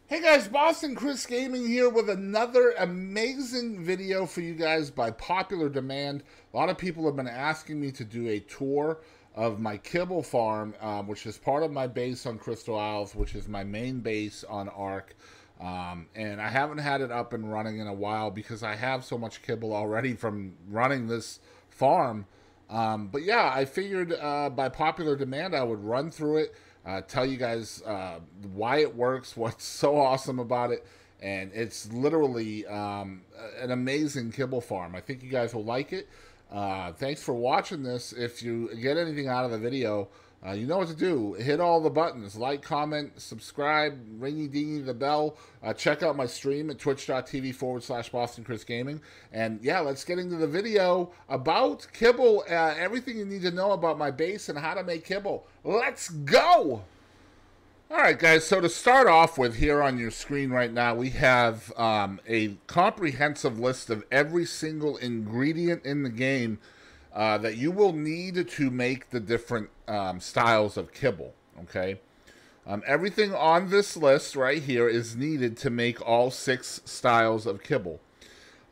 Hey guys, Boston Chris Gaming here with another amazing video for you guys by popular demand. A lot of people have been asking me to do a tour of my Kibble Farm, which is part of my base on Crystal Isles, which is my main base on Ark. And I haven't had it up and running in a while because I have so much kibble already from running this farm. But yeah, I figured by popular demand I would run through it, tell you guys why it works, what's so awesome about it, and it's literally an amazing kibble farm. I think you guys will like it. Thanks for watching this. If you get anything out of the video, you know what to do. Hit all the buttons. Like, comment, subscribe, ringy-dingy the bell. Check out my stream at twitch.tv/Boston Chris Gaming. And yeah, let's get into the video about kibble. Everything you need to know about my base and how to make kibble. Let's go! Alright guys, so to start off with, here on your screen right now, we have a comprehensive list of every single ingredient in the game that you will need to make the different styles of kibble, okay? Everything on this list right here is needed to make all 6 styles of kibble.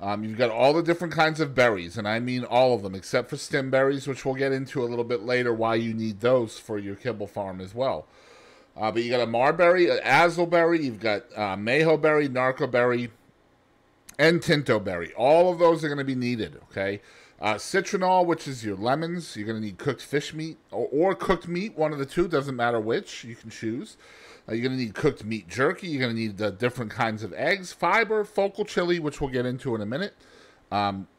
You've got all the different kinds of berries, and I mean all of them, except for stem berries, which we'll get into a little bit later why you need those for your kibble farm as well. But you got a marberry, an azelberry, you've got mayhoberry, narcoberry, and tintoberry. All of those are going to be needed, okay? Citronal, which is your lemons. You're going to need cooked fish meat or cooked meat, one of the two, doesn't matter which, you can choose. You're going to need cooked meat jerky. You're going to need different kinds of eggs, fiber, focal chili, which we'll get into in a minute,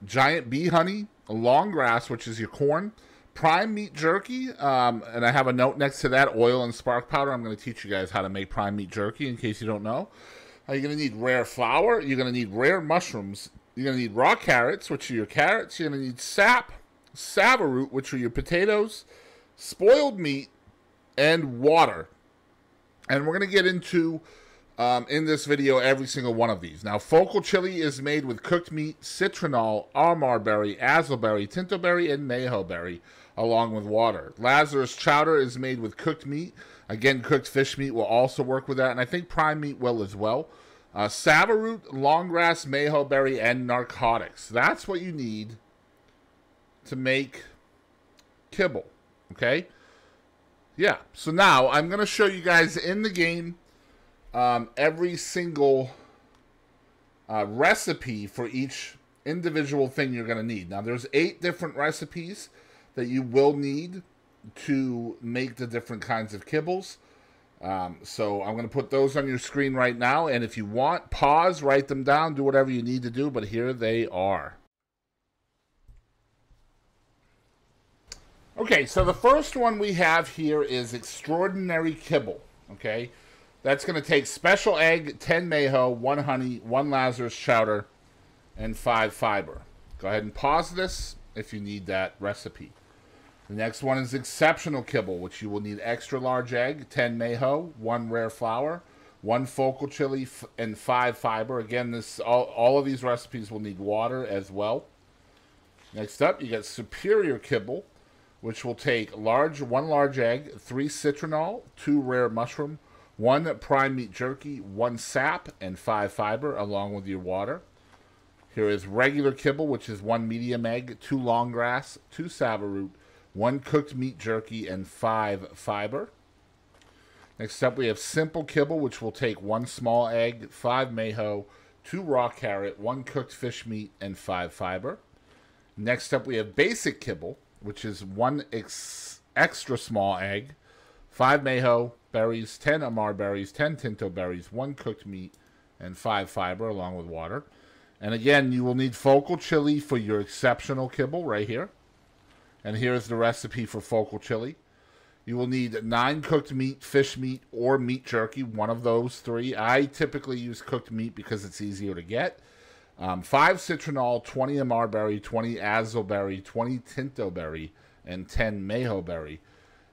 giant bee honey, long grass, which is your corn, prime meat jerky, and I have a note next to that, oil and spark powder. I'm going to teach you guys how to make prime meat jerky in case you don't know. You're going to need rare flour. You're going to need rare mushrooms. You're going to need raw carrots, which are your carrots. You're going to need sap, savaroot, which are your potatoes, spoiled meat, and water. And we're going to get into, in this video, every single one of these. Now, focal chili is made with cooked meat, citronal, marberry, azelberry, tintoberry, and mayhoberry, along with water. Lazarus chowder is made with cooked meat. Again, cooked fish meat will also work with that, and I think prime meat will as well. Savaroot, longgrass, mayhoberry, and narcotics. That's what you need to make kibble, okay? Yeah, so now I'm going to show you guys in the game every single recipe for each individual thing you're going to need. Now, there's 8 different recipes that you will need to make the different kinds of kibbles. So I'm going to put those on your screen right now, and if you want, pause, write them down, do whatever you need to do, but here they are. Okay, so the first one we have here is extraordinary kibble, okay? That's going to take special egg, 10 mayho, 1 honey, 1 Lazarus chowder, and 5 fiber. Go ahead and pause this if you need that recipe. The next one is exceptional kibble, which you will need extra large egg, 10 mayho, 1 rare flour, 1 focal chili, and 5 fiber. Again, all of these recipes will need water as well. Next up, you got superior kibble, which will take 1 large egg, 3 citronal, 2 rare mushroom, 1 prime meat jerky, 1 sap, and 5 fiber, along with your water. Here is regular kibble, which is 1 medium egg, 2 long grass, 2 savaroot, 1 cooked meat jerky, and 5 fiber. Next up, we have simple kibble, which will take 1 small egg, 5 mayho, 2 raw carrot, 1 cooked fish meat, and 5 fiber. Next up, we have basic kibble, which is 1 extra small egg, 5 mayho berries, 10 marberries, 10 tinto berries, 1 cooked meat, and 5 fiber, along with water. And again, you will need focal chili for your exceptional kibble right here. And here's the recipe for focal chili. You will need 9 cooked meat, fish meat, or meat jerky, one of those 3. I typically use cooked meat because it's easier to get. 5 citronal, 20 marberry, 20 azelberry, 20 tintoberry, and 10 mayhoberry.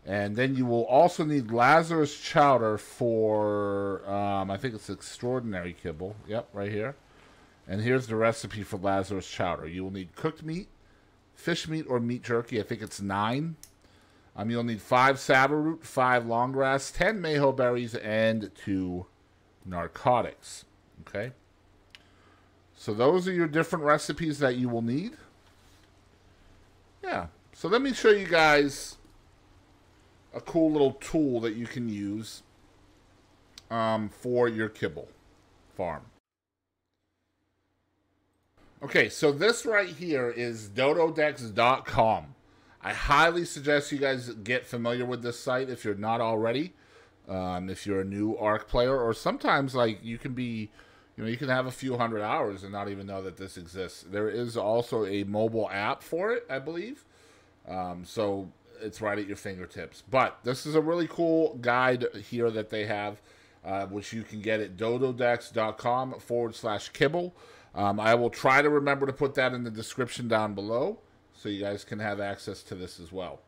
And then you will also need Lazarus chowder for, I think it's extraordinary kibble. Yep, right here. And here's the recipe for Lazarus chowder. You will need cooked meat, fish meat or meat jerky. I think it's 9. You'll need 5 savaroot, 5 longgrass, 10 mayho berries, and 2 narcotics. Okay? So those are your different recipes that you will need. Yeah. So let me show you guys a cool little tool that you can use for your Kibble farm. Okay, so this right here is Dododex.com. I highly suggest you guys get familiar with this site if you're not already. If you're a new Ark player, or sometimes like you can be, you can have a few hundred hours and not even know that this exists. There is also a mobile app for it, I believe. So it's right at your fingertips. But this is a really cool guide here that they have, which you can get at dododex.com/kibble. I will try to remember to put that in the description down below so you guys can have access to this as well.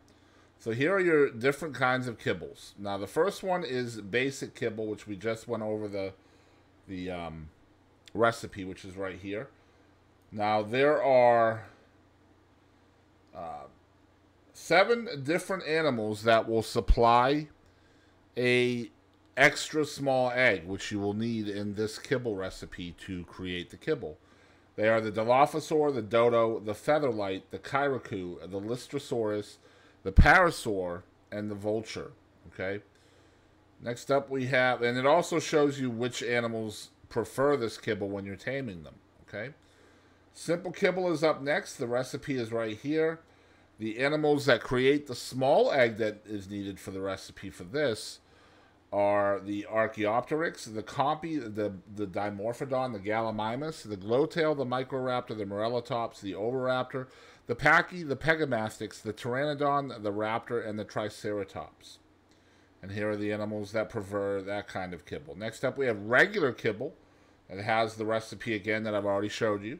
So here are your different kinds of kibbles. Now the first one is basic kibble, which we just went over the recipe, which is right here. Now there are 7 different animals that will supply a extra small egg, which you will need in this kibble recipe to create the kibble. They are the Dilophosaur, the Dodo, the Featherlight, the Kyriku, the Lystrosaurus, the Parasaur, and the Vulture. Okay. Next up we have, and it also shows you which animals prefer this kibble when you're taming them. Okay. Simple kibble is up next. The recipe is right here. The animals that create the small egg that is needed for the recipe for this are the Archaeopteryx, the Compy, the Dimorphodon, the Gallimimus, the Glowtail, the Microraptor, the Morellatops, the Oviraptor, the Pachy, the Pegamastix, the Pteranodon, the Raptor, and the Triceratops. And here are the animals that prefer that kind of kibble. Next up we have regular kibble. It has the recipe again that I've already showed you.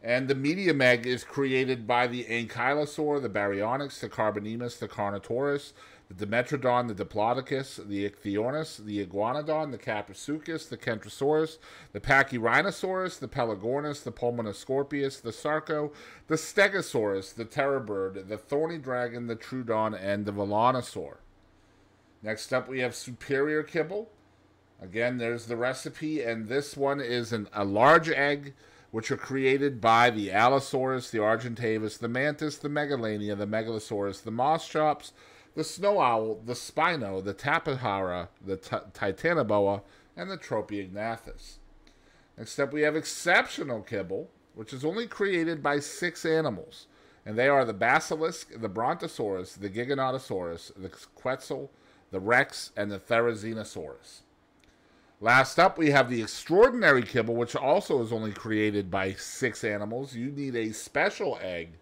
And the medium egg is created by the Ankylosaur, the Baryonyx, the Carbonemus, the Carnotaurus, the Dimetrodon, the Diplodocus, the Ichthyornis, the Iguanodon, the Caprisuchus, the Kentrosaurus, the Pachyrhinosaurus, the Pelagornis, the Pulmonoscorpius, the Sarco, the Stegosaurus, the Terrorbird, the Thorny Dragon, the Troodon, and the Velonosaur. Next up we have superior kibble. Again, there's the recipe, and this one is a large egg, which are created by the Allosaurus, the Argentavis, the Mantis, the Megalania, the Megalosaurus, the Mosschops, the Snow Owl, the Spino, the Tapahara, the Titanoboa, and the Tropeognathus. Next up, we have exceptional kibble, which is only created by 6 animals, and they are the Basilisk, the Brontosaurus, the Giganotosaurus, the Quetzal, the Rex, and the Therizinosaurus. Last up, we have the extraordinary kibble, which also is only created by 6 animals. You need a special egg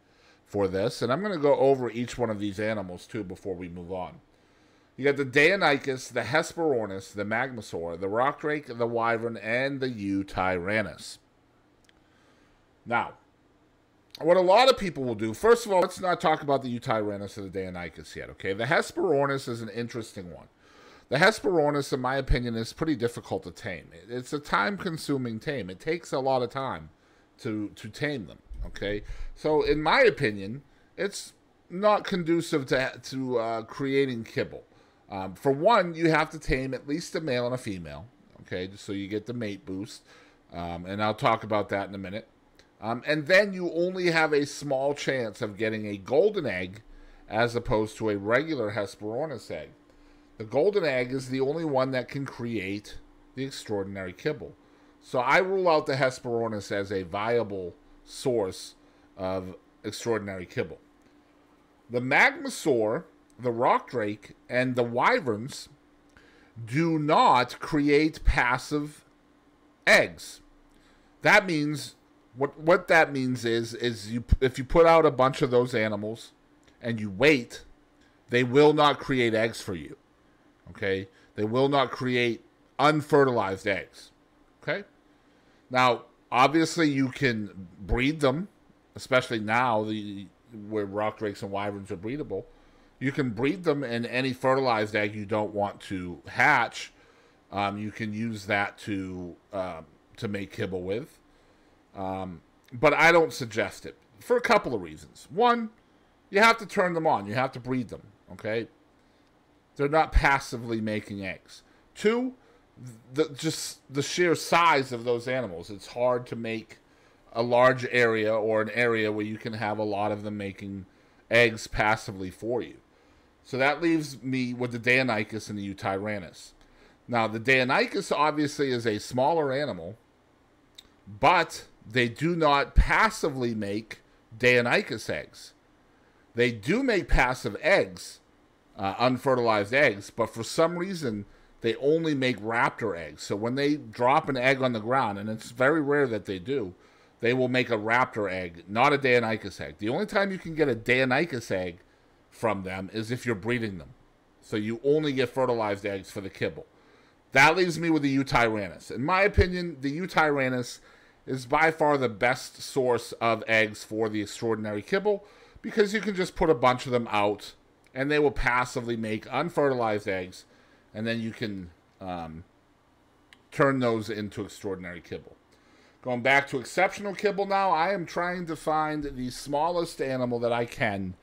for this, and I'm going to go over each one of these animals, too, before we move on. You got the Deinonychus, the Hesperornis, the Magmasaur, the Rock Drake, the Wyvern, and the Eutyrannus. Now, what a lot of people will do, first of all, let's not talk about the Eutyrannus or the Deinonychus yet, okay? The Hesperornis is an interesting one. The Hesperornis, in my opinion, is pretty difficult to tame. It's a time-consuming tame. It takes a lot of time to tame them, okay? So, in my opinion, it's not conducive to creating kibble. For one, you have to tame at least a male and a female, okay, so you get the mate boost, and I'll talk about that in a minute. And then you only have a small chance of getting a golden egg as opposed to a regular Hesperornis egg. The golden egg is the only one that can create the extraordinary kibble. So I rule out the Hesperornis as a viable source of extraordinary kibble. The Magmasaur, the Rock Drake, and the Wyverns do not create passive eggs. That means, what that means is if you put out a bunch of those animals and you wait, they will not create eggs for you. Okay? They will not create unfertilized eggs. Okay? Now, obviously you can breed them, especially now where rock drakes and wyverns are breedable. You can breed them, in any fertilized egg you don't want to hatch, you can use that to make kibble with. But I don't suggest it for a couple of reasons. One, you have to turn them on. You have to breed them. Okay? They're not passively making eggs. Two, just the sheer size of those animals. It's hard to make a large area or an area where you can have a lot of them making eggs passively for you. So that leaves me with the Deinonychus and the Eutyrannus. Now, the Deinonychus obviously is a smaller animal, but they do not passively make Deinonychus eggs. They do make passive eggs, unfertilized eggs, but for some reason, they only make raptor eggs. So when they drop an egg on the ground, and it's very rare that they do, they will make a raptor egg, not a Deinonychus egg. The only time you can get a Deinonychus egg from them is if you're breeding them. So you only get fertilized eggs for the kibble. That leaves me with the Eutyrannus. In my opinion, the Eutyrannus is by far the best source of eggs for the extraordinary kibble, because you can just put a bunch of them out and they will passively make unfertilized eggs, and then you can turn those into extraordinary kibble. Going back to exceptional kibble now, I am trying to find the smallest animal that I can,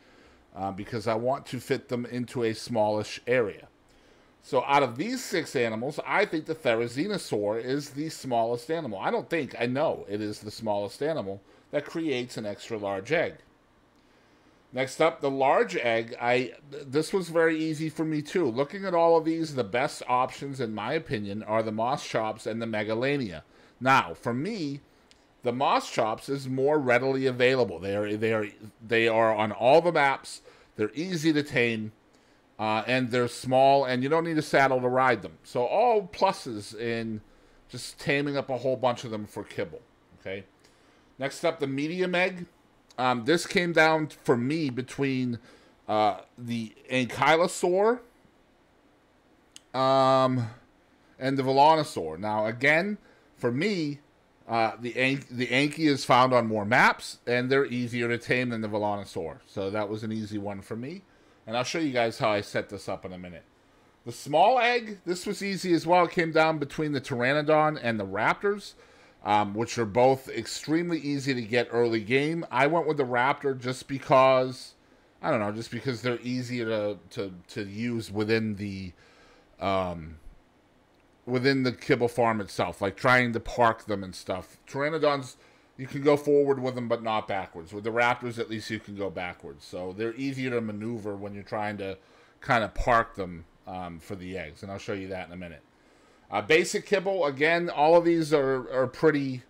because I want to fit them into a smallish area. So out of these 6 animals, I think the Therizinosaur is the smallest animal. I don't think, I know it is the smallest animal that creates an extra large egg. Next up, the large egg. This was very easy for me too. Looking at all of these, the best options in my opinion are the Moss Chops and the Megalania. Now, for me, the Moss Chops is more readily available. They are on all the maps. They're easy to tame. And they're small, and you don't need a saddle to ride them. So all pluses in just taming up a whole bunch of them for kibble. Okay. Next up, the medium egg. This came down for me between the Ankylosaur and the Velonosaur. Now, again, for me, the Anky is found on more maps, and they're easier to tame than the Velonosaur. So that was an easy one for me. And I'll show you guys how I set this up in a minute. The small egg, this was easy as well. It came down between the Pteranodon and the Raptors, which are both extremely easy to get early game. I went with the Raptor just because, I don't know, just because they're easier to use within the Kibble Farm itself, like trying to park them and stuff. Pteranodons, you can go forward with them, but not backwards. With the Raptors, at least you can go backwards. So they're easier to maneuver when you're trying to kind of park them for the eggs. And I'll show you that in a minute. Basic kibble, again, all of these are pretty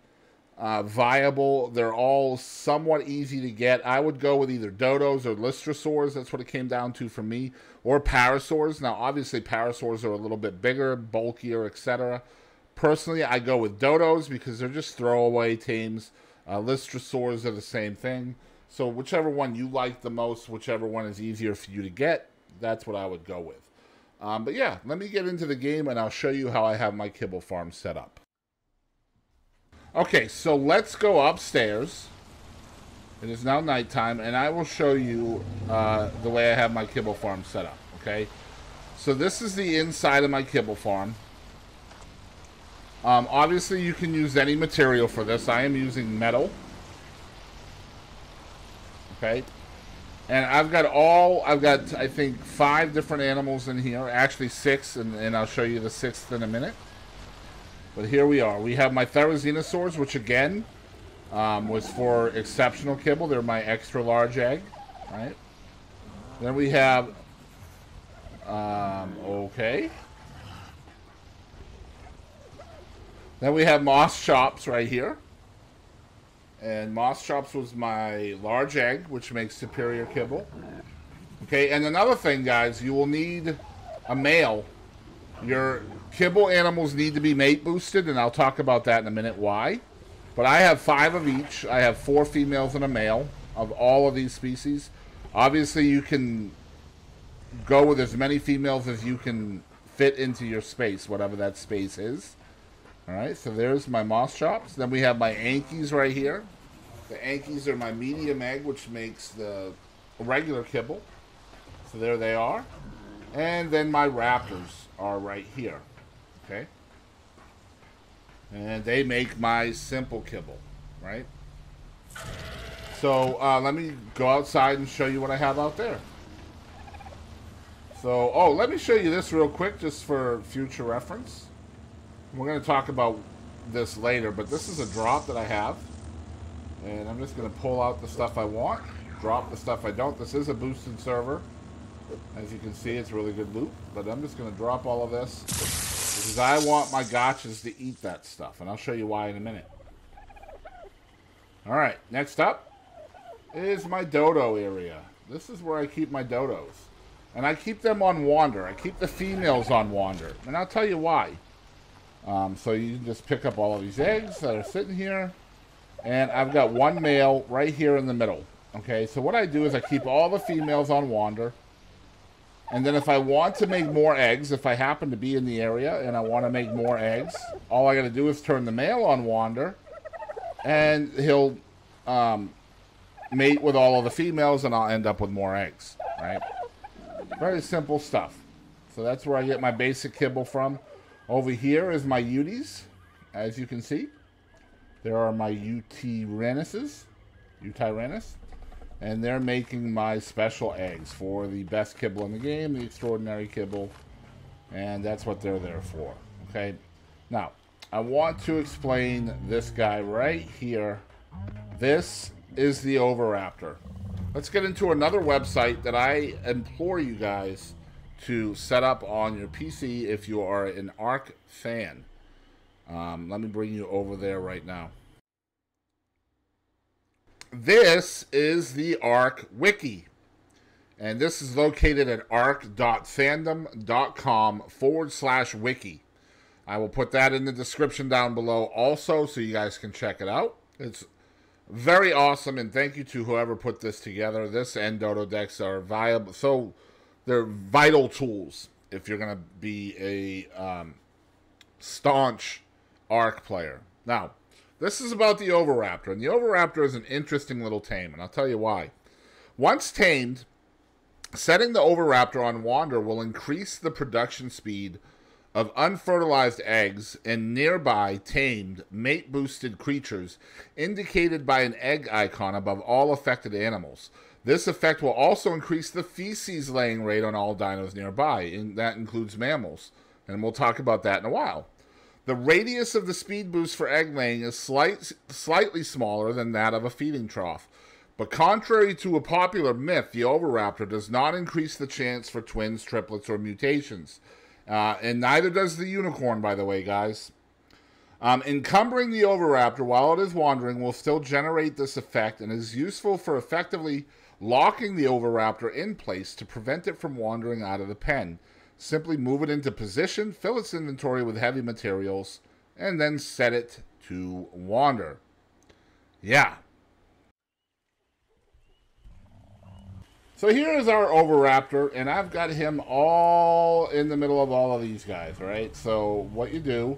viable. They're all somewhat easy to get. I would go with either dodos or lystrosaurs. That's what it came down to for me. Or parasaurs. Now, obviously, parasaurs are a little bit bigger, bulkier, etc. Personally, I go with dodos because they're just throwaway tames. Lystrosaurs are the same thing. So whichever one you like the most, whichever one is easier for you to get, that's what I would go with. But yeah, let me get into the game and I'll show you how I have my Kibble Farm set up. Okay, so let's go upstairs. It is now nighttime, and I will show you the way I have my Kibble Farm set up, okay? So this is the inside of my Kibble Farm. Obviously, you can use any material for this. I am using metal. Okay. And I've got, I think, 5 different animals in here. Actually, 6, and I'll show you the 6th in a minute. But here we are. We have my Therizinosaurs, which, again, was for exceptional kibble. They're my extra large egg. Right? Then we have... okay. Then we have Moss Chops right here. And Moss Chops was my large egg, which makes superior kibble. Okay, and another thing, guys, you will need a male. Your kibble animals need to be mate boosted, and I'll talk about that in a minute why. But I have 5 of each. I have 4 females and a male of all of these species. Obviously, you can go with as many females as you can fit into your space, whatever that space is. Alright, so there's my Moss Chops. Then we have my Ankies right here. The Ankies are my medium egg, which makes the regular kibble. So there they are. And then my Raptors are right here. Okay? And they make my simple kibble. Right? So, let me go outside and show you what I have out there. So, let me show you this real quick, just for future reference. We're going to talk about this later, but this is a drop that I have. And I'm just going to pull out the stuff I want, drop the stuff I don't. This is a boosted server. As you can see, it's really good loot. But I'm just going to drop all of this because I want my gotchas to eat that stuff. And I'll show you why in a minute. Alright, next up is my dodo area. This is where I keep my dodos. And I keep them on wander. I keep the females on wander. And I'll tell you why. So you can just pick up all of these eggs that are sitting here. And I've got one male right here in the middle. Okay, so what I do is I keep all the females on wander. And then if I want to make more eggs, if I happen to be in the area and I want to make more eggs, all I got to do is turn the male on wander. And he'll mate with all of the females and I'll end up with more eggs. Right? Very simple stuff. So that's where I get my basic kibble from. Over here is my Uties, as you can see. There are my Utyrannus, and they're making my special eggs for the best kibble in the game, the extraordinary kibble, and that's what they're there for. Okay, now I want to explain this guy right here. This is the Oviraptor. Let's get into another website that I implore you guys to set up on your PC if you are an Ark fan. Let me bring you over there right now. This is the Ark Wiki. And this is located at ark.fandom.com/wiki. I will put that in the description down below also so you guys can check it out. It's very awesome, and thank you to whoever put this together. This and Dododex are viable. So they're vital tools if you're going to be a staunch Ark player. Now, this is about the Oviraptor, and the Oviraptor is an interesting little tame, and I'll tell you why. Once tamed, setting the Oviraptor on wander will increase the production speed of unfertilized eggs in nearby tamed, mate-boosted creatures, indicated by an egg icon above all affected animals. This effect will also increase the feces laying rate on all dinos nearby, and that includes mammals, and we'll talk about that in a while. The radius of the speed boost for egg laying is slightly smaller than that of a feeding trough. But contrary to a popular myth, the Oviraptor does not increase the chance for twins, triplets, or mutations. And neither does the unicorn, by the way, guys. Encumbering the Oviraptor while it is wandering will still generate this effect and is useful for effectively locking the Oviraptor in place to prevent it from wandering out of the pen. Simply move it into position, fill its inventory with heavy materials, and then set it to wander. Yeah. So here is our Oviraptor, and I've got him all in the middle of all of these guys, right? So what you do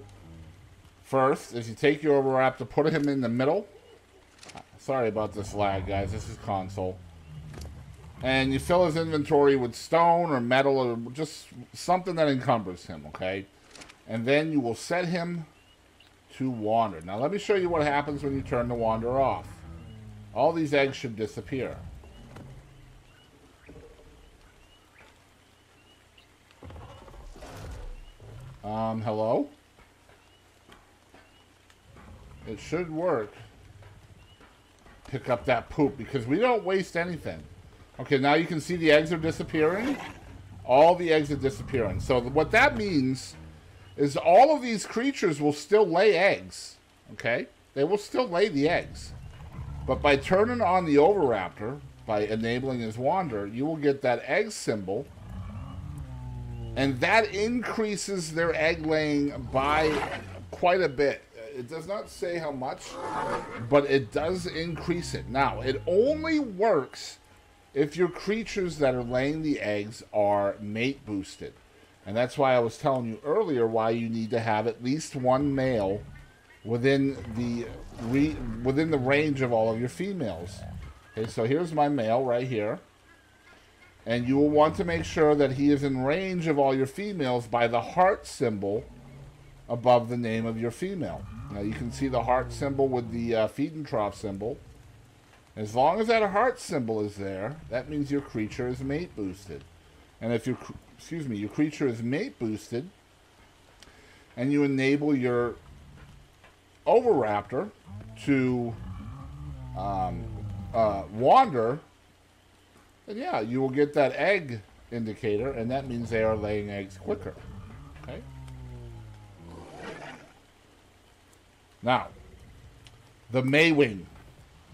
first is you take your Oviraptor, put him in the middle. Sorry about this lag, guys. This is console. And you fill his inventory with stone or metal or just something that encumbers him, okay? And then you will set him to wander. Now let me show you what happens when you turn the wander off. All these eggs should disappear. Hello? It should work. Pick up that poop because we don't waste anything. Okay, now you can see the eggs are disappearing. All the eggs are disappearing. So what that means is all of these creatures will still lay eggs. Okay? They will still lay the eggs. But by turning on the Oviraptor, by enabling his wander, you will get that egg symbol. And that increases their egg laying by quite a bit. It does not say how much, but it does increase it. Now, it only works if your creatures that are laying the eggs are mate boosted. And that's why I was telling you earlier why you need to have at least one male within the range of all of your females. Okay, so here's my male right here. And you will want to make sure that he is in range of all your females by the heart symbol above the name of your female. Now you can see the heart symbol with the feed and trough symbol. As long as that heart symbol is there, that means your creature is mate boosted. And if your creature is mate boosted, and you enable your Oviraptor to wander, and yeah, you will get that egg indicator, and that means they are laying eggs quicker. Okay. Now, the Maywing,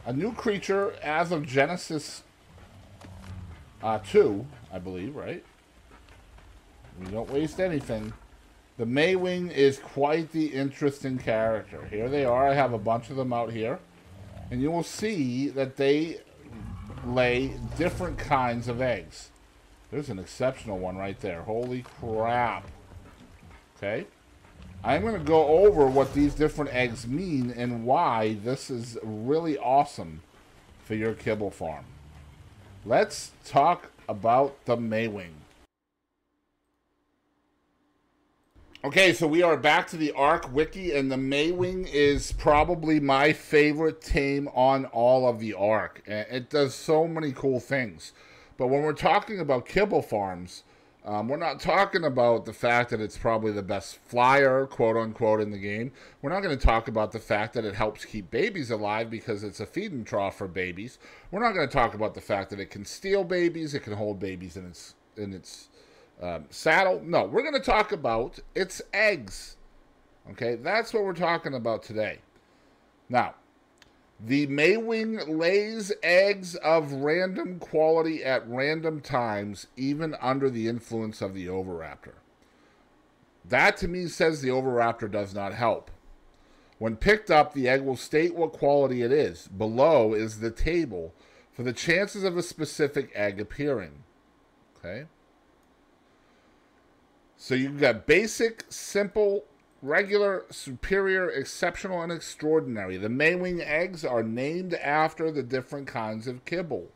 a new creature as of Genesis 2, I believe, right? We don't waste anything. The Maywing is quite the interesting character. Here they are. I have a bunch of them out here. And you will see that they lay different kinds of eggs. There's an exceptional one right there. Holy crap. Okay. I'm going to go over what these different eggs mean and why this is really awesome for your Kibble farm. Let's talk about the Maywing. Okay, so we are back to the Ark Wiki, and the Maywing is probably my favorite tame on all of the Ark. It does so many cool things. But when we're talking about Kibble farms, we're not talking about the fact that it's probably the best flyer, quote-unquote, in the game. We're not going to talk about the fact that it helps keep babies alive because it's a feeding trough for babies. We're not going to talk about the fact that it can steal babies, it can hold babies in its saddle. No, we're going to talk about its eggs. Okay, that's what we're talking about today. Now, the Maywing lays eggs of random quality at random times, even under the influence of the Oviraptor. That, to me, says the Oviraptor does not help. When picked up, the egg will state what quality it is. Below is the table for the chances of a specific egg appearing. Okay? So you've got basic, simple, regular, superior, exceptional, and extraordinary. The Maywing eggs are named after the different kinds of kibble.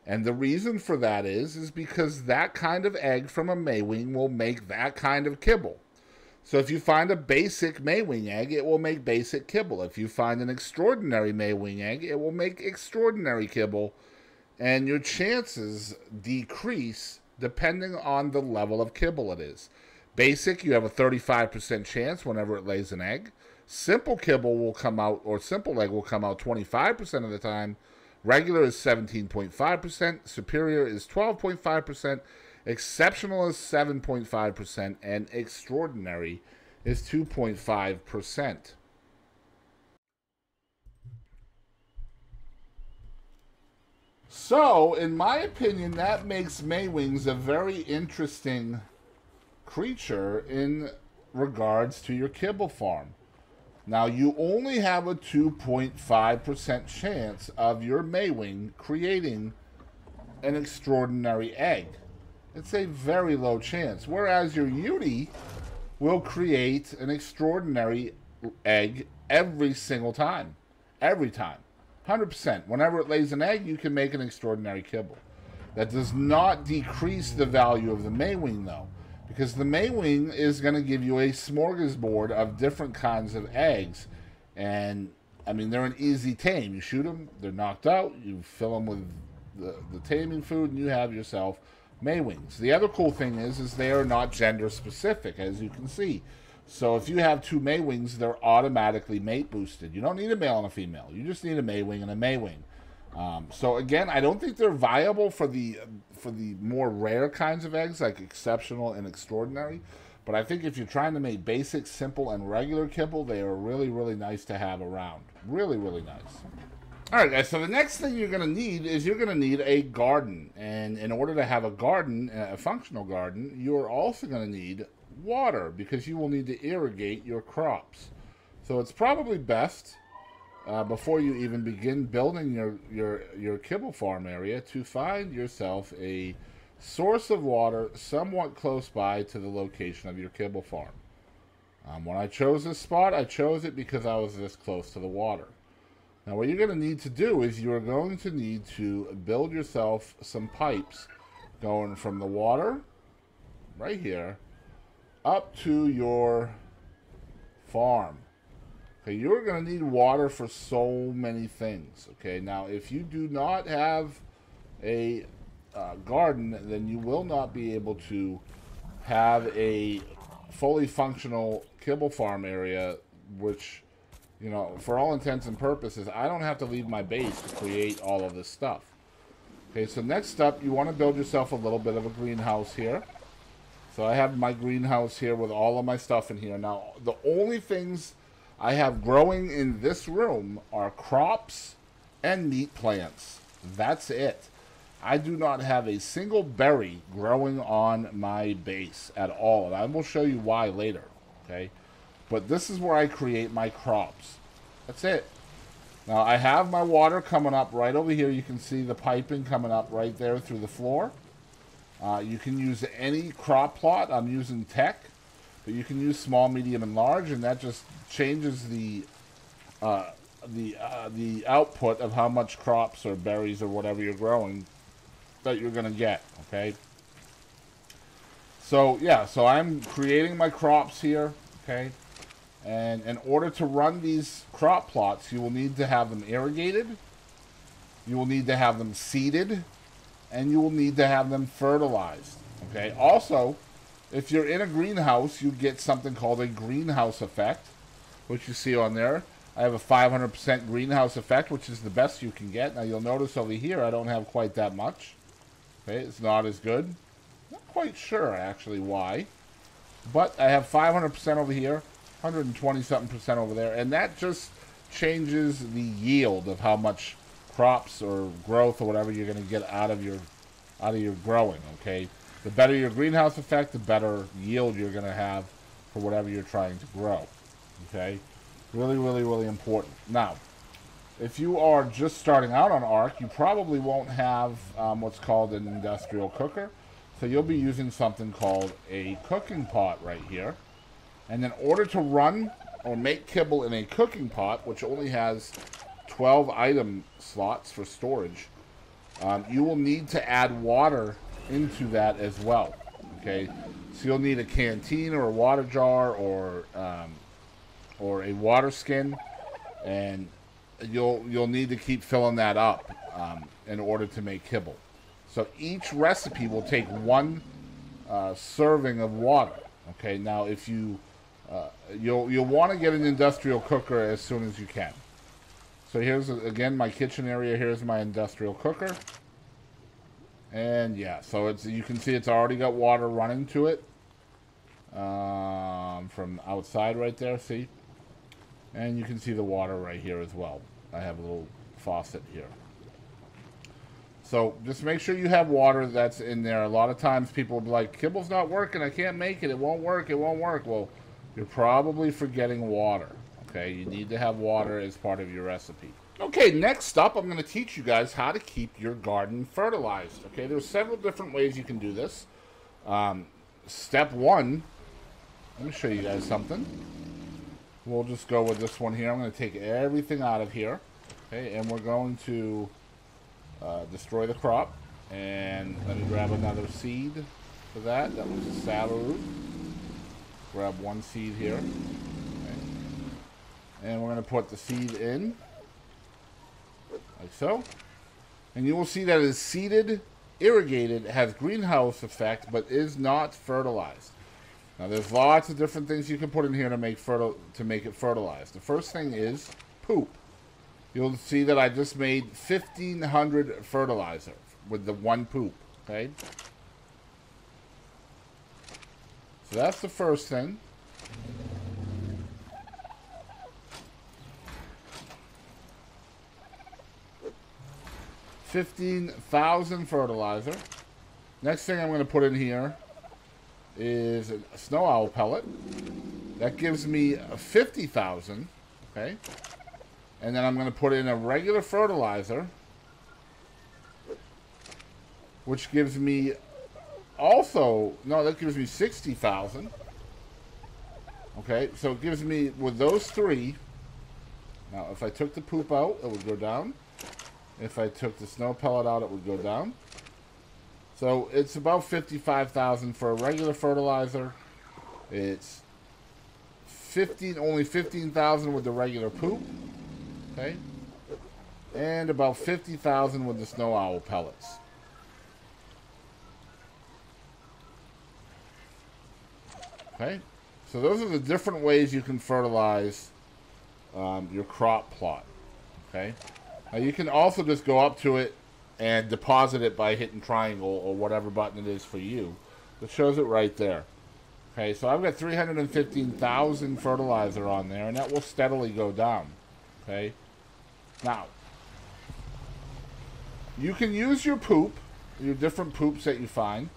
And the reason for that is because that kind of egg from a Maywing will make that kind of kibble. So if you find a basic Maywing egg, it will make basic kibble. If you find an extraordinary Maywing egg, it will make extraordinary kibble. And your chances decrease depending on the level of kibble it is. Basic, you have a 35% chance whenever it lays an egg. Simple kibble will come out, or simple egg will come out 25% of the time. Regular is 17.5%. Superior is 12.5%. Exceptional is 7.5%. And extraordinary is 2.5%. So, in my opinion, that makes Maywings a very interesting creature in regards to your Kibble farm. Now, you only have a 2.5% chance of your Maywing creating an extraordinary egg. It's a very low chance. Whereas your Uni will create an extraordinary egg every single time. Every time. 100%. Whenever it lays an egg, you can make an extraordinary kibble. That does not decrease the value of the Maywing, though. Because the Maywing is going to give you a smorgasbord of different kinds of eggs. And, I mean, they're an easy tame. You shoot them, they're knocked out, you fill them with the taming food, and you have yourself Maywings. The other cool thing is they are not gender specific, as you can see. So if you have two Maywings, they're automatically mate boosted. You don't need a male and a female. You just need a Maywing and a Maywing. So again, I don't think they're viable for the more rare kinds of eggs, like exceptional and extraordinary. But I think if you're trying to make basic, simple, and regular kibble, they are really, really nice to have around. Really, really nice. Alright guys, so the next thing you're going to need is you're going to need a garden. And in order to have a garden, a functional garden, you're also going to need water, because you will need to irrigate your crops. So it's probably best, before you even begin building your Kibble farm area, to find yourself a source of water somewhat close by to the location of your Kibble farm. When I chose this spot, I chose it because I was this close to the water. Now what you're going to need to do is you're going to need to build yourself some pipes going from the water, right here, up to your farm. Okay, you're going to need water for so many things. Okay, now if you do not have a garden, then you will not be able to have a fully functional Kibble Farm area, which, you know, for all intents and purposes, I don't have to leave my base to create all of this stuff. Okay, so next up, you want to build yourself a little bit of a greenhouse here. So I have my greenhouse here with all of my stuff in here. Now, the only things I have growing in this room are crops and meat plants. That's it. I do not have a single berry growing on my base at all, and I will show you why later, okay? But this is where I create my crops. That's it. Now, I have my water coming up right over here. You can see the piping coming up right there through the floor. You can use any crop plot. I'm using tech, but you can use small, medium, and large, and that just changes the output of how much crops or berries or whatever you're growing that you're going to get, okay? So, yeah, so I'm creating my crops here, okay? And in order to run these crop plots, you will need to have them irrigated, you will need to have them seeded, and you will need to have them fertilized, okay? Also, if you're in a greenhouse, you get something called a greenhouse effect, which you see on there. I have a 500% greenhouse effect, which is the best you can get. Now, you'll notice over here I don't have quite that much. Okay, it's not as good. Not quite sure, actually, why. But I have 500% over here, 120-something% over there, and that just changes the yield of how much crops or growth or whatever you're going to get out of your growing, okay? The better your greenhouse effect, the better yield you're going to have for whatever you're trying to grow, okay? Really, really, really important. Now, if you are just starting out on Ark, you probably won't have what's called an industrial cooker. So you'll be using something called a cooking pot right here. And in order to run or make kibble in a cooking pot, which only has 12 item slots for storage, you will need to add water into that as well. Okay, so you'll need a canteen or a water jar or a water skin, and you'll need to keep filling that up in order to make kibble. So each recipe will take one serving of water. Okay, now if you'll want to get an industrial cooker as soon as you can. So here's again my kitchen area. Here's my industrial cooker, and yeah, so you can see it's already got water running to it from outside right there. See. And you can see the water right here as well. I have a little faucet here. So just make sure you have water that's in there. A lot of times people will be like, Kibble's not working, I can't make it, it won't work, it won't work. Well, you're probably forgetting water. Okay, you need to have water as part of your recipe. Okay, next up, I'm going to teach you guys how to keep your garden fertilized. Okay, there's several different ways you can do this. Step one, let me show you guys something. We'll just go with this one here. I'm going to take everything out of here. Okay, and we're going to destroy the crop. And let me grab another seed for that. That was a saddle root. Grab one seed here. Okay. And we're going to put the seed in. Like so. And you will see that it is seeded, irrigated, has greenhouse effect, but is not fertilized. Now, there's lots of different things you can put in here to make it fertilized. The first thing is poop. You'll see that I just made 1,500 fertilizer with the one poop, okay? So that's the first thing. $15,000 fertilizer. Next thing I'm going to put in here is a snow owl pellet. That gives me 50,000, okay? And then I'm going to put in a regular fertilizer, which gives me also, no, that gives me 60,000. Okay, so it gives me, with those three, now if I took the poop out, it would go down. If I took the snow pellet out, it would go down. So it's about 55,000 for a regular fertilizer. It's only 15,000 with the regular poop. Okay, and about 50,000 with the snow owl pellets. Okay, So those are the different ways you can fertilize your crop plot. Okay. Now you can also just go up to it and deposit it by hitting triangle or whatever button it is for you. It shows it right there. Okay, so I've got 315,000 fertilizer on there, and that will steadily go down. Okay. Now, you can use your poop, your different poops that you find,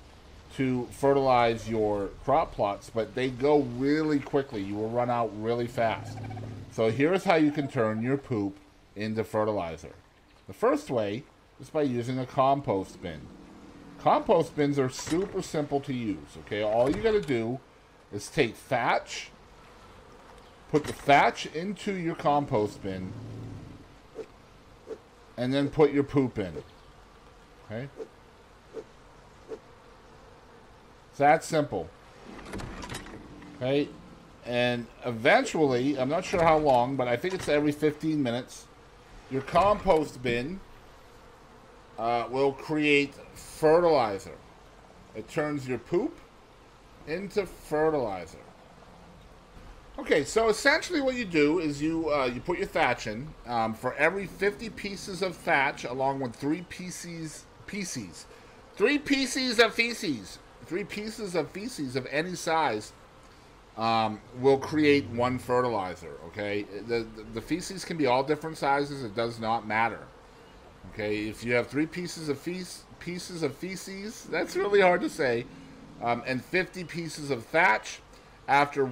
to fertilize your crop plots, but they go really quickly. You will run out really fast. So here's how you can turn your poop into fertilizer. The first way is by using a compost bin. Compost bins are super simple to use, okay? All you gotta do is take thatch, put the thatch into your compost bin, and then put your poop in, okay? It's that simple, okay? And eventually, I'm not sure how long, but I think it's every 15 minutes, your compost bin will create fertilizer. It turns your poop into fertilizer. Okay, so essentially what you do is you put your thatch in. For every 50 pieces of thatch, along with 3 pieces of feces of any size, will create 1 fertilizer. Okay, the feces can be all different sizes. It does not matter. Okay, if you have 3 pieces of feces, that's really hard to say, and 50 pieces of thatch, after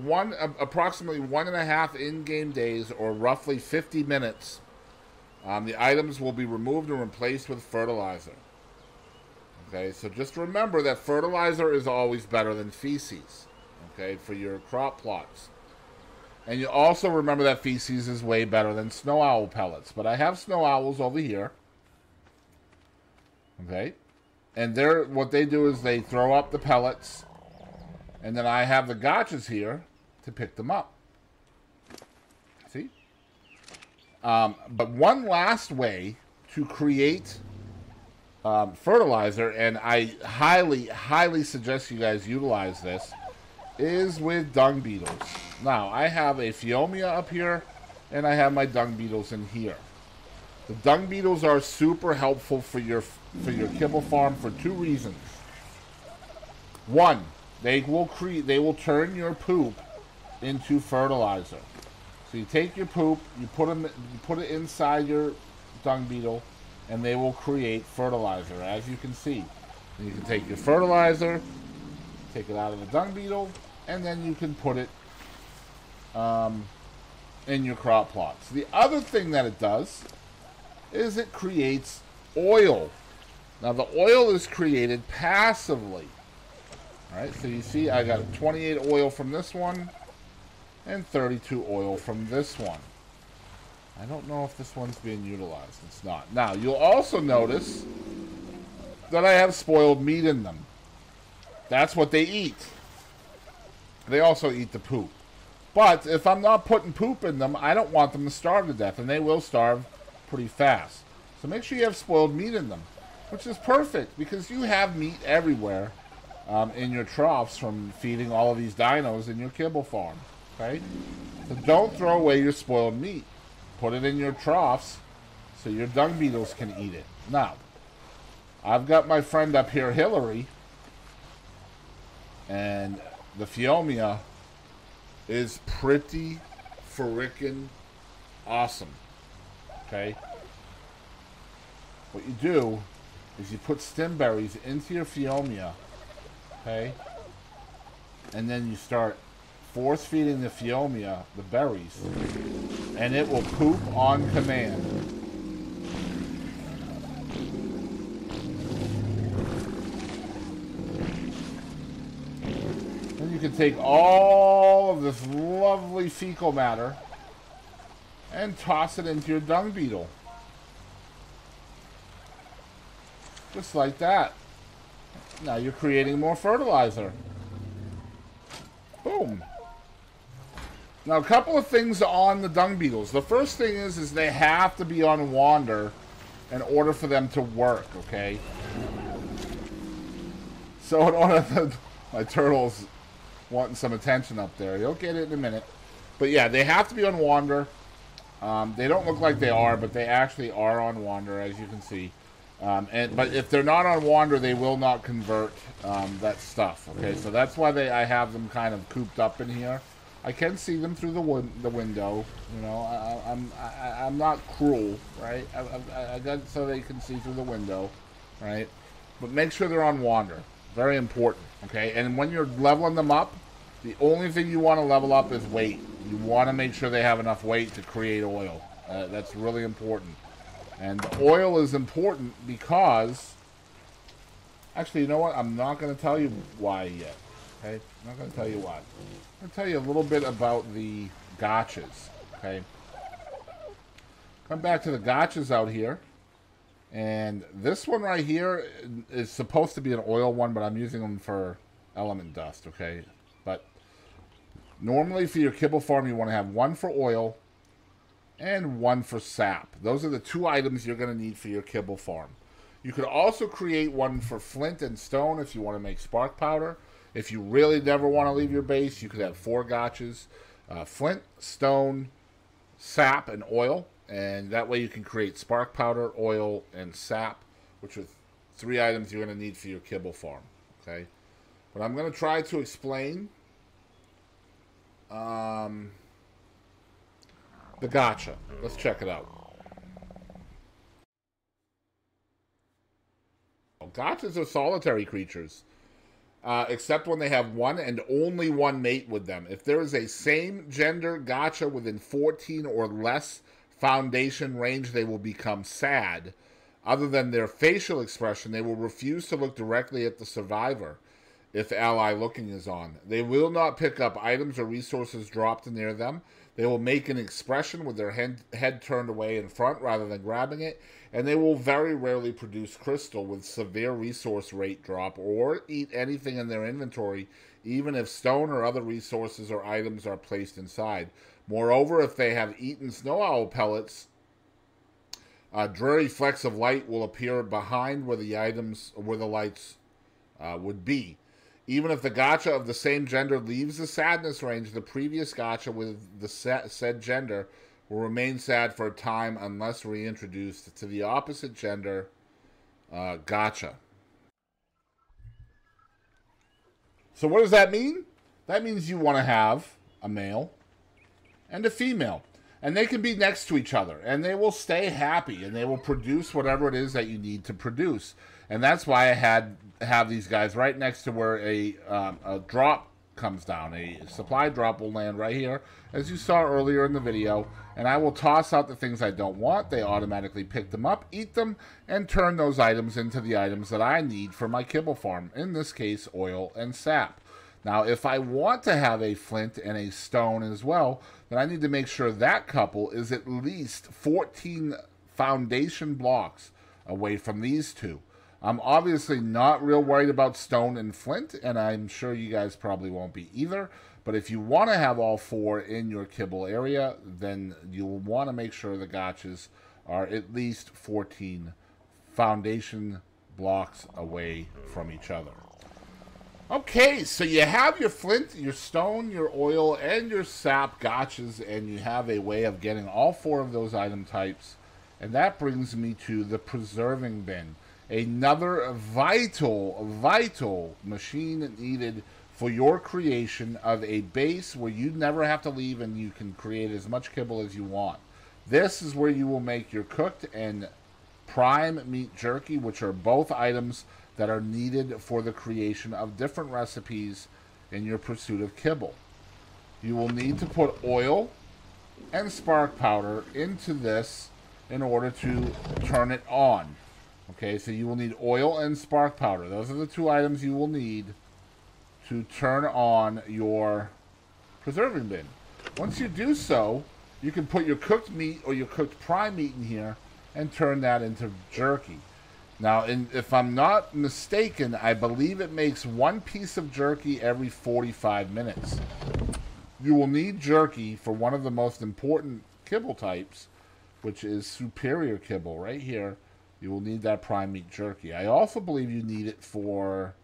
approximately 1.5 in-game days, or roughly 50 minutes, the items will be removed and replaced with fertilizer. Okay, so just remember that fertilizer is always better than feces, okay, for your crop plots. And you also remember that feces is way better than snow owl pellets. But I have snow owls over here. Okay, and what they do is they throw up the pellets, and then I have the gotchas here to pick them up. See? But one last way to create fertilizer, and I highly suggest you guys utilize this, is with dung beetles. Now, I have a Phiomia up here, and I have my dung beetles in here. The dung beetles are super helpful for your kibble farm for 2 reasons. One, they will turn your poop into fertilizer. So you take your poop, you put it inside your dung beetle, and they will create fertilizer, as you can see. And you can take your fertilizer, take it out of the dung beetle, and then you can put it in your crop plots. The other thing that it does is it creates oil. Now the oil is created passively. Alright, so you see I got 28 oil from this one and 32 oil from this one. I don't know if this one's being utilized. It's not. Now you'll also notice that I have spoiled meat in them. That's what they eat. They also eat the poop. But if I'm not putting poop in them, I don't want them to starve to death, and they will starve pretty fast. So make sure you have spoiled meat in them, which is perfect because you have meat everywhere in your troughs from feeding all of these dinos in your kibble farm. Okay, so don't throw away your spoiled meat. Put it in your troughs so your dung beetles can eat it. Now, I've got my friend up here, Hillary, and the Phiomia is pretty frickin' awesome. Okay? What you do is you put stem berries into your Phiomia, okay? And then you start force feeding the Phiomia the berries, and it will poop on command. Then you can take all of this lovely fecal matter and toss it into your dung beetle. Just like that. Now you're creating more fertilizer. Boom. Now a couple of things on the dung beetles. The first thing is they have to be on wander in order for them to work, okay? So in order to, my turtle's wanting some attention up there. You'll get it in a minute. But yeah, they have to be on wander. They don't look like they are, but they actually are on wander, as you can see. But if they're not on wander, they will not convert that stuff. Okay, so that's why I have them kind of cooped up in here. I can see them through the window. You know, I'm not cruel, right? I got so they can see through the window, right? But make sure they're on wander. Very important. Okay, and when you're leveling them up, the only thing you want to level up is weight. You want to make sure they have enough weight to create oil. That's really important. And the oil is important because... Actually, you know what? I'm not going to tell you why yet. Okay? I'm not going to tell you why. I'm going to tell you a little bit about the gotchas. Okay? Come back to the gotchas out here. And this one right here is supposed to be an oil one, but I'm using them for element dust. Okay? But normally for your Kibble Farm, you want to have one for oil and one for sap. Those are the two items you're going to need for your Kibble Farm. You could also create one for flint and stone if you want to make spark powder. If you really never want to leave your base, you could have 4 gotchas. Flint, stone, sap, and oil. And that way you can create spark powder, oil, and sap, which are 3 items you're going to need for your Kibble Farm. Okay? But I'm going to try to explain the gotcha. Let's check it out. Gotchas are solitary creatures, except when they have one and only one mate with them. If there is a same gender gotcha within 14 or less foundation range, they will become sad. Other than their facial expression, they will refuse to look directly at the survivor if ally looking is on. They will not pick up items or resources dropped near them. They will make an expression with their head turned away in front rather than grabbing it, and they will very rarely produce crystal with severe resource rate drop or eat anything in their inventory, even if stone or other resources or items are placed inside. Moreover, if they have eaten snow owl pellets, dreary flecks of light will appear behind where the lights would be. Even if the gotcha of the same gender leaves the sadness range, the previous gotcha with the said gender will remain sad for a time unless reintroduced to the opposite gender gotcha. So what does that mean? That means you want to have a male and a female. And they can be next to each other. And they will stay happy. And they will produce whatever it is that you need to produce. And that's why I have these guys right next to where a drop comes down. A supply drop will land right here, as you saw earlier in the video. And I will toss out the things I don't want. They automatically pick them up, eat them, and turn those items into the items that I need for my Kibble Farm. In this case, oil and sap. Now, if I want to have a flint and a stone as well, then I need to make sure that couple is at least 14 foundation blocks away from these two. I'm obviously not real worried about stone and flint, and I'm sure you guys probably won't be either. But if you want to have all 4 in your kibble area, then you'll want to make sure the gotchas are at least 14 foundation blocks away from each other. Okay, so you have your flint, your stone, your oil, and your sap gotchas, and you have a way of getting all 4 of those item types. And that brings me to the preserving bin. Another vital machine needed for your creation of a base where you never have to leave and you can create as much kibble as you want. This is where you will make your cooked and prime meat jerky, which are both items that are needed for the creation of different recipes in your pursuit of kibble. You will need to put oil and spark powder into this in order to turn it on. Okay, so you will need oil and spark powder. Those are the 2 items you will need to turn on your preserving bin. Once you do so, you can put your cooked meat or your cooked prime meat in here and turn that into jerky. Now, if I'm not mistaken, I believe it makes 1 piece of jerky every 45 minutes. You will need jerky for one of the most important kibble types, which is superior kibble. Right here, you will need that prime meat jerky. I also believe you need it for...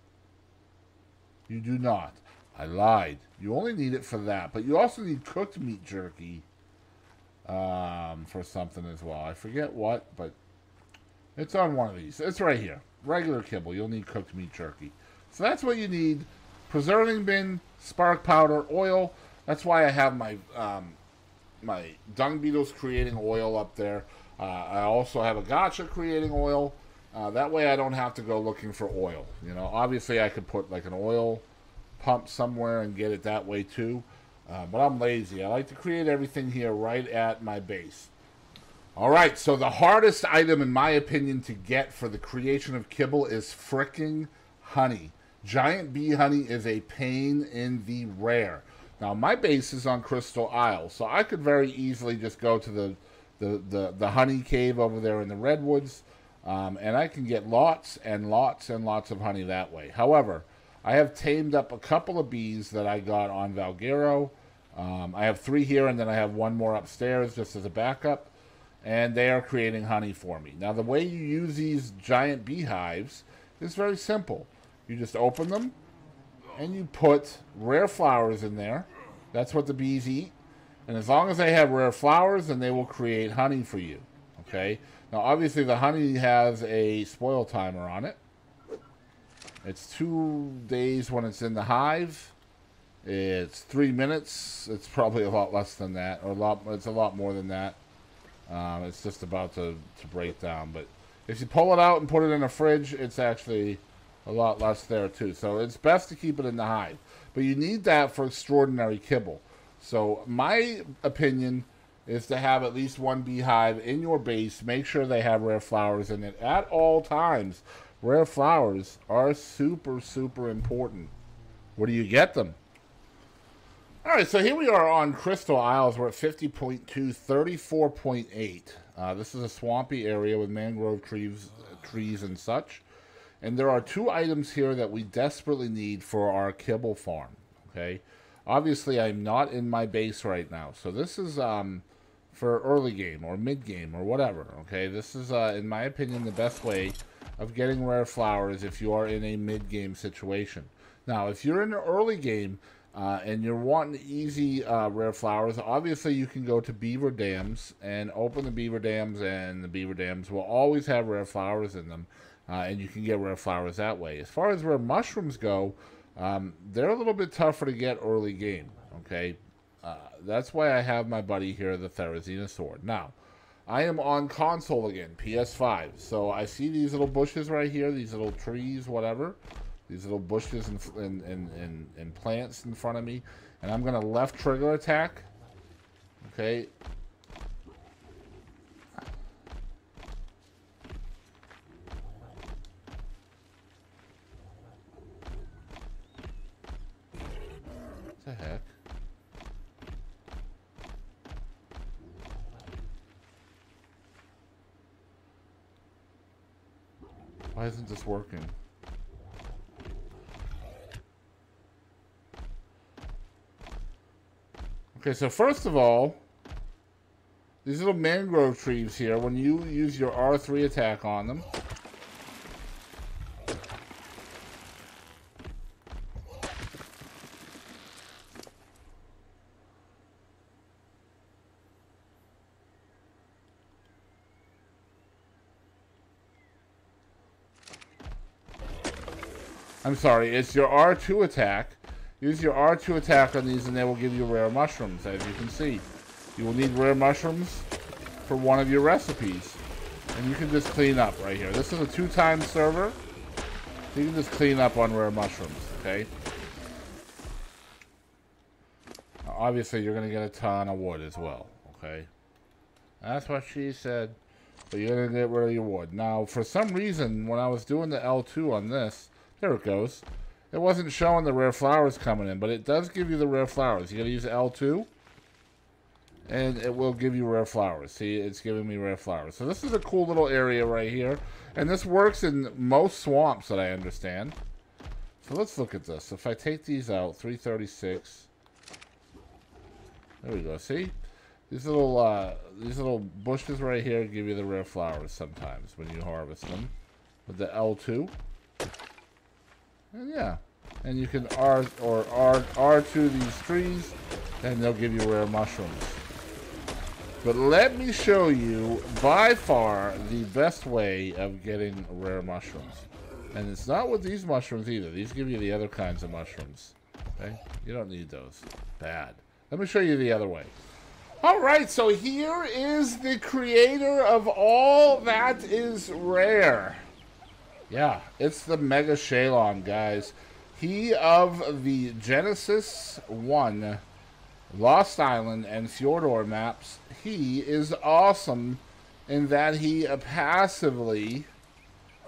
You do not. I lied. You only need it for that, but you also need cooked meat jerky for something as well. I forget what, but it's on one of these. It's right here. Regular kibble. You'll need cooked meat jerky. So that's what you need. Preserving bin, spark powder, oil. That's why I have my my Dung Beetles creating oil up there. I also have a gotcha creating oil. That way I don't have to go looking for oil. You know, obviously I could put like an oil pump somewhere and get it that way too. But I'm lazy. I like to create everything here right at my base. Alright, so the hardest item in my opinion to get for the creation of kibble is fricking honey. Giant bee honey is a pain in the rear. Now my base is on Crystal Isle, so I could very easily just go to the honey cave over there in the redwoods, and I can get lots and lots and lots of honey that way. However, I have tamed up a couple of bees that I got on Valguero. I have 3 here, and then I have 1 more upstairs just as a backup, and they are creating honey for me. Now the way you use these giant beehives is very simple. You just open them, and you put rare flowers in there. That's what the bees eat. And as long as they have rare flowers, then they will create honey for you. Okay? Now, obviously, the honey has a spoil timer on it. It's 2 days when it's in the hive. It's 3 minutes. It's probably a lot less than that. It's a lot more than that. It's just about to break down. But if you pull it out and put it in a fridge, it's actually a lot less there too. So it's best to keep it in the hive. But you need that for extraordinary kibble. So my opinion is to have at least 1 beehive in your base. Make sure they have rare flowers in it at all times. Rare flowers are super, super important. Where do you get them? Alright, so here we are on Crystal Isles. We're at 50.2, 34.8. This is a swampy area with mangrove trees and such. And there are 2 items here that we desperately need for our Kibble Farm. Okay, obviously I'm not in my base right now, so this is for early game or mid game or whatever. Okay, this is in my opinion the best way of getting rare flowers if you are in a mid game situation. Now, if you're in an early game and you're wanting easy rare flowers, obviously you can go to beaver dams and open the beaver dams, and the beaver dams will always have rare flowers in them. And you can get rare flowers that way. As far as rare mushrooms go, they're a little bit tougher to get early game. Okay, that's why I have my buddy here, the Therizina sword. Now, I am on console again, PS5. So I see these little bushes right here, these little trees, whatever. These little bushes and plants in front of me. And I'm going to left trigger attack. Okay. The heck? Why isn't this working? Okay, so first of all, these little mangrove trees here, when you use your R3 attack on them, I'm sorry, it's your R2 attack. Use your R2 attack on these and they will give you rare mushrooms, as you can see. You will need rare mushrooms for one of your recipes. And you can just clean up right here. This is a 2-time server. So you can just clean up on rare mushrooms, okay? Now, obviously, you're going to get a ton of wood as well, okay? That's what she said. But you're going to get rid of your wood. Now, for some reason, when I was doing the L2 on this, there it goes. It wasn't showing the rare flowers coming in, but it does give you the rare flowers. You gotta use L2, and it will give you rare flowers. See, it's giving me rare flowers. So this is a cool little area right here, and this works in most swamps that I understand. So let's look at this. If I take these out, 336. There we go. See, these little bushes right here give you the rare flowers sometimes when you harvest them with the L2. And yeah, and you can R2 these trees, and they'll give you rare mushrooms. But let me show you by far the best way of getting rare mushrooms. And it's not with these mushrooms either. These give you the other kinds of mushrooms. Okay? You don't need those. Bad. Let me show you the other way. Alright, so here is the creator of all that is rare. Yeah, it's the Mega Shalon, guys. He of the Genesis 1, Lost Island, and Fjordor maps, he is awesome in that he passively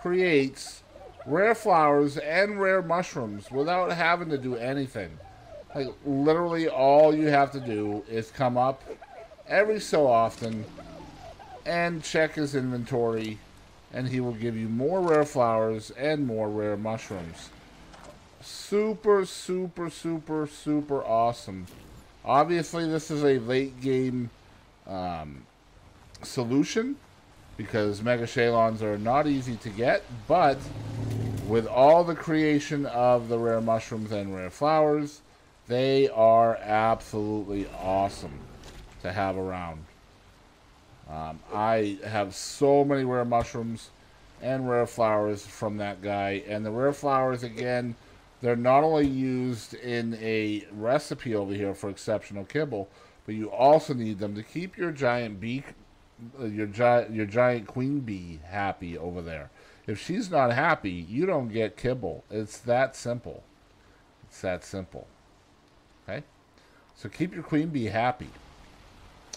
creates rare flowers and rare mushrooms without having to do anything. Like, literally all you have to do is come up every so often and check his inventory, and he will give you more rare flowers and more rare mushrooms. Super, super, super, super awesome. Obviously, this is a late game solution because Mega Shalons are not easy to get, but with all the creation of the rare mushrooms and rare flowers, they are absolutely awesome to have around. I have so many rare mushrooms and rare flowers from that guy, and the rare flowers, again, they're not only used in a recipe over here for exceptional kibble, but you also need them to keep your giant bee, your giant queen bee happy over there. If she's not happy, you don't get kibble. It's that simple. It's that simple. Okay? So keep your queen bee happy.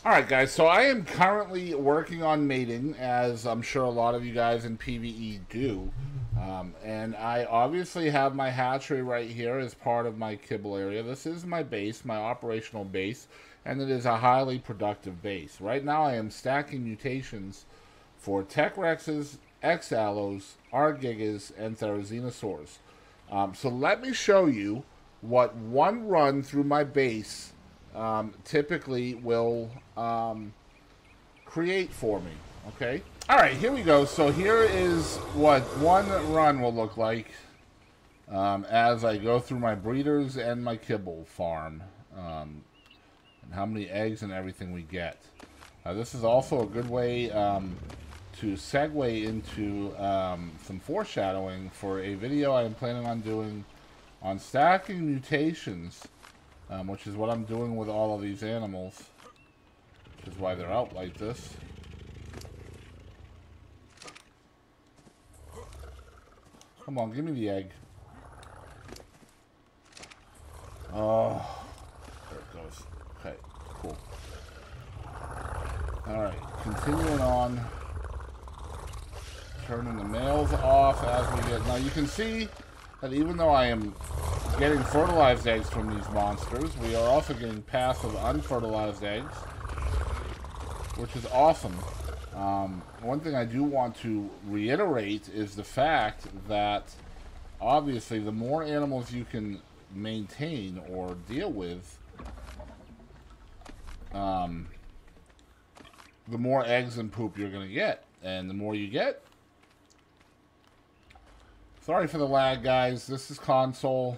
Alright guys, so I am currently working on mating, as I'm sure a lot of you guys in PvE do. And I obviously have my hatchery right here as part of my kibble area. This is my base, my operational base, and it is a highly productive base. Right now I am stacking mutations for Tech Rexes, X-Allos, Argigas, and Therizinosaurs. So let me show you what one run through my base typically will create for me. Okay? Alright, here we go. So here is what one run will look like as I go through my breeders and my kibble farm. And how many eggs and everything we get. This is also a good way to segue into some foreshadowing for a video I am planning on doing on stacking mutations, which is what I'm doing with all of these animals, which is why they're out like this. Come on, give me the egg. Oh, there it goes. Okay, cool. Alright, continuing on. Turning the males off as we get... Now you can see that even though I am getting fertilized eggs from these monsters, we are also getting passive unfertilized eggs, which is awesome. One thing I do want to reiterate is the fact that obviously the more animals you can maintain or deal with, the more eggs and poop you're going to get. And the more you get... Sorry for the lag, guys. This is console.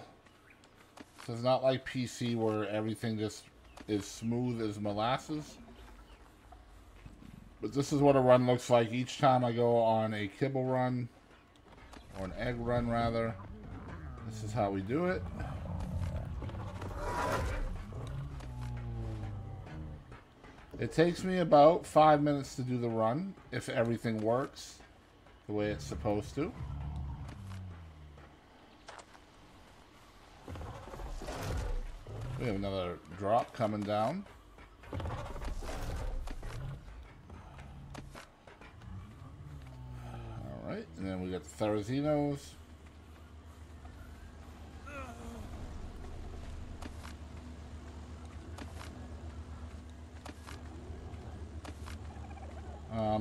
This is not like PC where everything just is smooth as molasses. But this is what a run looks like each time I go on a kibble run, or an egg run rather. This is how we do it. It takes me about 5 minutes to do the run if everything works the way it's supposed to. We have another drop coming down. Alright, and then we got the Therizinos.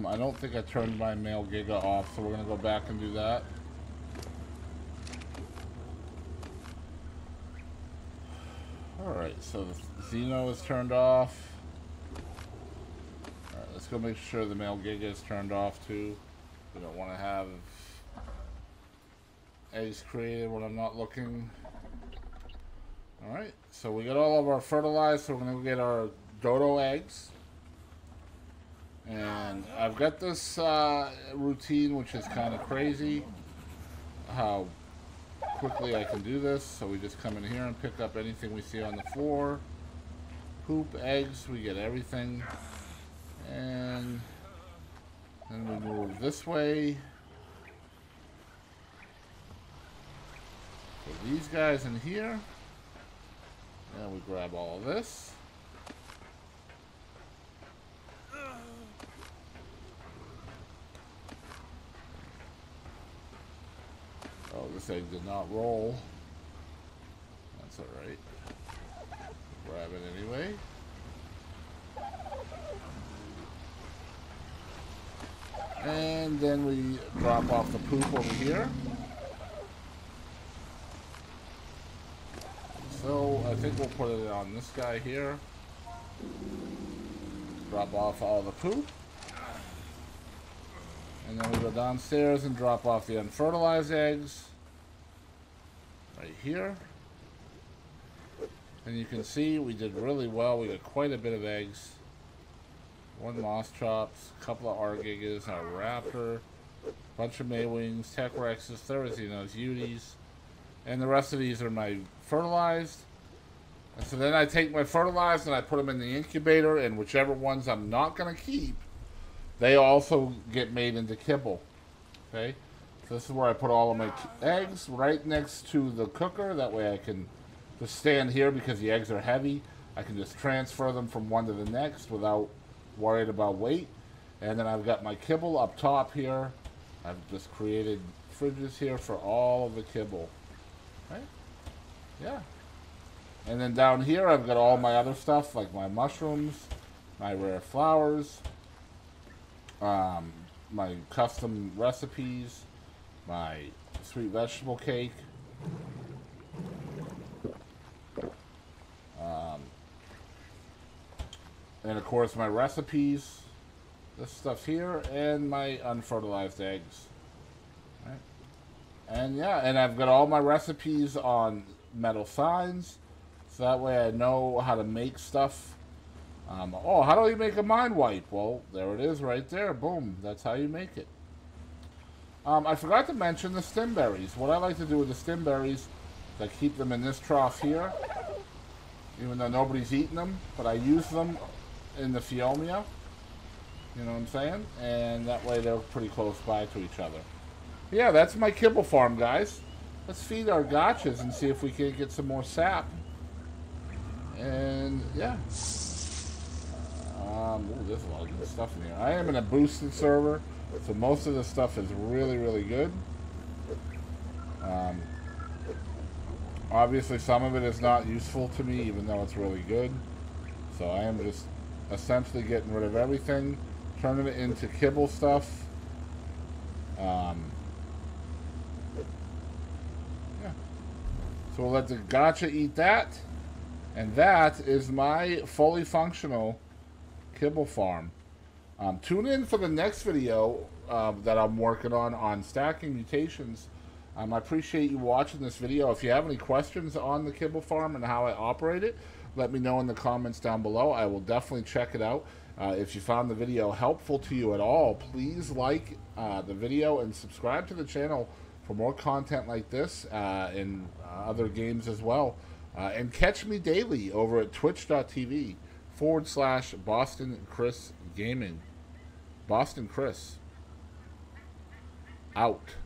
I don't think I turned my male Giga off, so we're going to go back and do that. Alright, so the Xeno is turned off. Alright, let's go make sure the male Giga is turned off too. We don't want to have eggs created when I'm not looking. So we got all of our fertilized, so we're going to get our dodo eggs. And I've got this routine, which is kind of crazy, how quickly I can do this. So we just come in here and pick up anything we see on the floor. Poop, eggs, we get everything. And then we move this way. Put these guys in here. And we grab all of this. Oh, this egg did not roll. That's alright. Grab it anyway. And then we drop off the poop over here. So I think we'll put it on this guy here. Drop off all the poop. And then we go downstairs and drop off the unfertilized eggs. Right here. And you can see we did really well. We got quite a bit of eggs. 1 moss chops, a couple of Ark Gigas, our raptor, bunch of Maywings, Tech Rexes, Therazinos, Uties, and the rest of these are my fertilized. And so then I take my fertilized and I put them in the incubator, and whichever ones I'm not going to keep, they also get made into kibble. Okay? So this is where I put all of my eggs right next to the cooker. That way I can just stand here because the eggs are heavy. I can just transfer them from one to the next without worried about weight. And then I've got my kibble up top here. I've just created fridges here for all of the kibble. Right? Yeah. And then down here I've got all my other stuff like my mushrooms, my rare flowers, my custom recipes, my sweet vegetable cake, and of course my recipes, this stuff here, and my unfertilized eggs. Right? And yeah, and I've got all my recipes on metal signs, so that way I know how to make stuff. Oh, how do you make a mind wipe? Well, there it is right there. Boom. That's how you make it. I forgot to mention the stem berries. What I like to do with the stem berries is I keep them in this trough here, even though nobody's eating them, but I use them in the Phiomia. You know what I'm saying? And that way they're pretty close by to each other. Yeah, that's my kibble farm, guys. Let's feed our gotchas and see if we can get some more sap. And yeah. Ooh, there's a lot of good stuff in here. I am in a boosted server, so most of this stuff is really, really good. Obviously, some of it is not useful to me, even though it's really good. So I am just essentially getting rid of everything, turning it into kibble stuff. Yeah. So we'll let the gotcha eat that. And that is my fully functional kibble farm. Tune in for the next video that I'm working on stacking mutations. I appreciate you watching this video. If you have any questions on the kibble farm and how I operate it, let me know in the comments down below. I will definitely check it out. If you found the video helpful to you at all, please like the video and subscribe to the channel for more content like this and other games as well. And catch me daily over at twitch.tv/Boston Chris Gaming. Boston Chris. Out.